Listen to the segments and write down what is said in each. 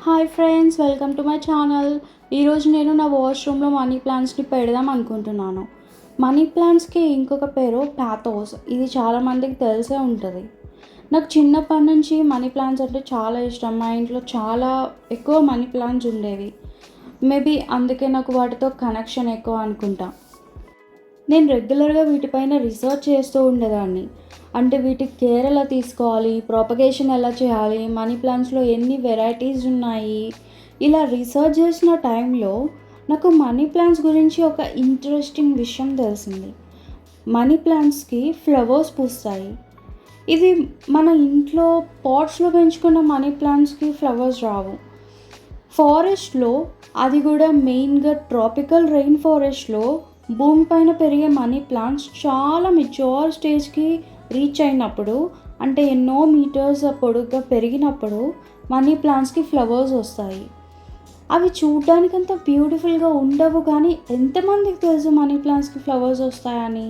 Hi friends, welcome to my channel. ఈరోజు నేను నా వాష్రూమ్లో మనీ ప్లాంట్స్ని పెడదాం అనుకుంటున్నాను. మనీ ప్లాంట్స్కి ఇంకొక పేరు ప్యాథోస్. ఇది చాలామందికి తెలిసే ఉంటుంది. నాకు చిన్నప్పటి నుంచి మనీ ప్లాంట్స్ అంటే చాలా ఇష్టం. మా ఇంట్లో చాలా ఎక్కువ మనీ ప్లాంట్స్ ఉండేవి. మేబీ అందుకే నాకు వాటితో కనెక్షన్ ఎక్కువ అనుకుంటా. నేను రెగ్యులర్గా వీటిపైన రీసెర్చ్ చేస్తూ ఉండేదాన్ని. అంటే వీటికి కేర్ ఎలా తీసుకోవాలి, ప్రాపగేషన్ ఎలా చేయాలి, మనీ ప్లాంట్స్లో ఎన్ని వెరైటీస్ ఉన్నాయి, ఇలా రీసెర్చ్ చేసిన టైంలో నాకు మనీ ప్లాంట్స్ గురించి ఒక ఇంట్రెస్టింగ్ విషయం తెలిసింది. మనీ ప్లాంట్స్కి ఫ్లవర్స్ పూస్తాయి. ఇది మన ఇంట్లో పాట్స్లో పెంచుకున్న మనీ ప్లాంట్స్కి ఫ్లవర్స్ రావు. ఫారెస్ట్లో, అది కూడా మెయిన్గా ట్రాపికల్ రెయిన్ ఫారెస్ట్లో భూమి పైన పెరిగే మనీ ప్లాంట్స్ చాలా మెచ్యూర్ స్టేజ్కి రీచ్ అయినప్పుడు, అంటే ఎన్నో మీటర్స్ పొడుగ్గా పెరిగినప్పుడు మనీ ప్లాంట్స్కి ఫ్లవర్స్ వస్తాయి. అవి చూడడానికి అంత బ్యూటిఫుల్గా ఉండవు, కానీ ఎంతమందికి తెలుసు మనీ ప్లాంట్స్కి ఫ్లవర్స్ వస్తాయని?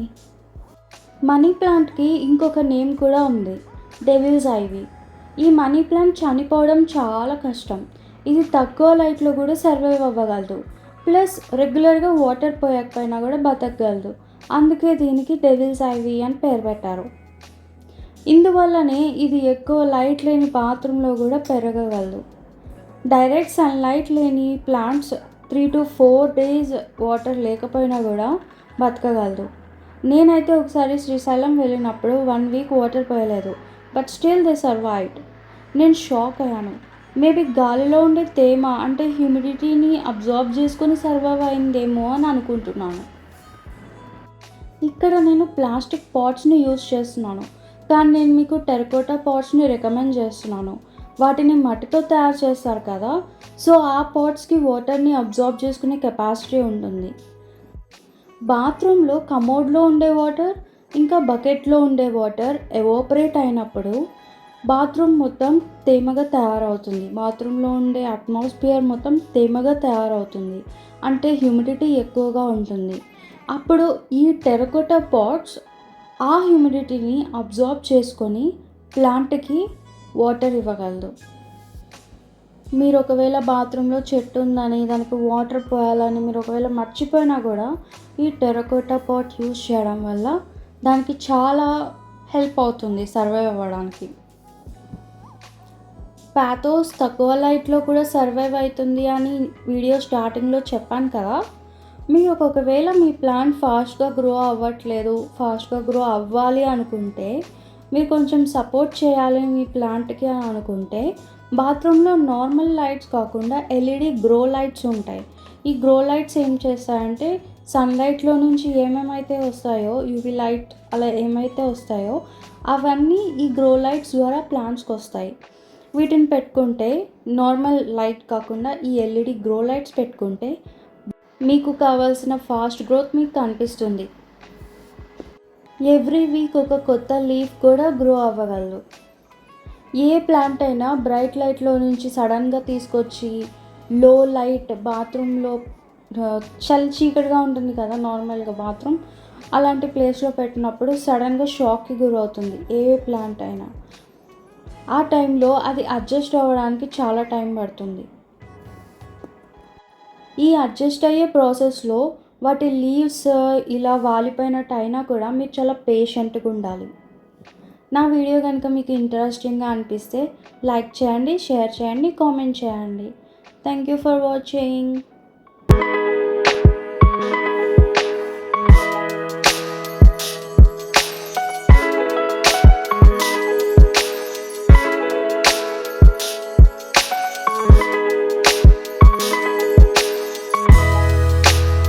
మనీ ప్లాంట్కి ఇంకొక నేమ్ కూడా ఉంది, డెవిల్స్ ఐవీ. ఈ మనీ ప్లాంట్ చనిపోవడం చాలా కష్టం. ఇది తక్కువ లైట్లో కూడా సర్వైవ్ అవ్వగలదు. ప్లస్ రెగ్యులర్గా వాటర్ పోయకపోయినా కూడా బతకగలదు. అందుకే దీనికి డెవిల్స్ ఐవీ అని పేరు పెట్టారు. ఇందువల్లనే ఇది ఎక్కువ లైట్ లేని బాత్రూంలో కూడా పెరగగలదు. డైరెక్ట్ సన్లైట్ లేని ప్లాంట్స్ 3 to 4 days వాటర్ లేకపోయినా కూడా బతకగలదు. నేనైతే ఒకసారి శ్రీశైలం వెళ్ళినప్పుడు 1 week వాటర్ పోయలేదు, బట్ స్టిల్ దే సర్వైవ్డ్. నేను షాక్ అయ్యాను. మేబీ గాలిలో ఉండే తేమ, అంటే హ్యూమిడిటీని అబ్జార్బ్ చేసుకొని సర్వైవ్ అయిందేమో అని అనుకుంటున్నాను. ఇక్కడ నేను ప్లాస్టిక్ పాట్స్ని యూజ్ చేస్తున్నాను, కానీ నేను మీకు టెరకోటా పాట్స్ని రికమెండ్ చేస్తున్నాను. వాటిని మట్టితో తయారు చేస్తారు కదా, సో ఆ పాట్స్కి వాటర్ని అబ్జార్బ్ చేసుకునే కెపాసిటీ ఉంటుంది. బాత్రూంలో కమోడ్లో ఉండే వాటర్ ఇంకా బకెట్లో ఉండే వాటర్ ఎవాపరేట్ అయినప్పుడు బాత్రూమ్ మొత్తం తేమగా తయారవుతుంది. బాత్రూంలో ఉండే అట్మాస్ఫియర్ మొత్తం తేమగా తయారవుతుంది, అంటే హ్యూమిడిటీ ఎక్కువగా ఉంటుంది. అప్పుడు ఈ టెరకోటా పాట్స్ ఆ హ్యూమిడిటీని అబ్జార్బ్ చేసుకొని ప్లాంట్కి వాటర్ ఇవ్వగలదు. మీరు ఒకవేళ బాత్రూంలో చెట్టు ఉందని దానికి వాటర్ పోయాలని మీరు ఒకవేళ మర్చిపోయినా కూడా ఈ టెరకోటా పాట్ యూజ్ చేయడం వల్ల దానికి చాలా హెల్ప్ అవుతుంది సర్వైవ్ అవ్వడానికి. ప్యాథోస్ తక్కువ లైట్లో కూడా సర్వైవ్ అవుతుంది అని వీడియో స్టార్టింగ్లో చెప్పాను కదా. మీరు ఒకవేళ మీ ప్లాంట్ ఫాస్ట్గా గ్రో అవ్వట్లేదు, ఫాస్ట్గా గ్రో అవ్వాలి అనుకుంటే, మీరు కొంచెం సపోర్ట్ చేయాలి మీ ప్లాంట్కి అని అనుకుంటే, బాత్రూంలో నార్మల్ లైట్స్ కాకుండా ఎల్ఈడి గ్రో లైట్స్ ఉంటాయి. ఈ గ్రో లైట్స్ ఏం చేస్తాయంటే సన్లైట్లో నుంచి ఏమేమైతే వస్తాయో, యూవీ లైట్ అలా ఏమైతే వస్తాయో అవన్నీ ఈ గ్రో లైట్స్ ద్వారా ప్లాంట్స్కి వస్తాయి. వీటిని పెట్టుకుంటే, నార్మల్ లైట్ కాకుండా ఈ ఎల్ఈడి గ్రో లైట్స్ పెట్టుకుంటే మీకు కావాల్సిన ఫాస్ట్ గ్రోత్ మీకు కనిపిస్తుంది. ఎవ్రీ వీక్ ఒక కొత్త లీఫ్ కూడా గ్రో అవ్వగలదు. ఏ ప్లాంట్ అయినా బ్రైట్ లైట్లో నుంచి సడన్గా తీసుకొచ్చి లో లైట్ బాత్రూంలో చీకటిగా ఉంటుంది కదా నార్మల్గా బాత్రూమ్, అలాంటి ప్లేస్లో పెట్టినప్పుడు సడన్గా షాక్కి గురవుతుంది ఏ ప్లాంట్ అయినా. ఆ టైంలో అది అడ్జస్ట్ అవ్వడానికి చాలా టైం పడుతుంది. ఈ అడ్జస్ట్ అయ్యే ప్రాసెస్లో వాటి లీవ్స్ ఇలా వాలిపోయినట్టు అయినా కూడా మీరు చాలా పేషెంట్గా ఉండాలి. నా వీడియో కనుక మీకు ఇంట్రెస్టింగ్గా అనిపిస్తే లైక్ చేయండి, షేర్ చేయండి, కామెంట్ చేయండి. Thank you for watching.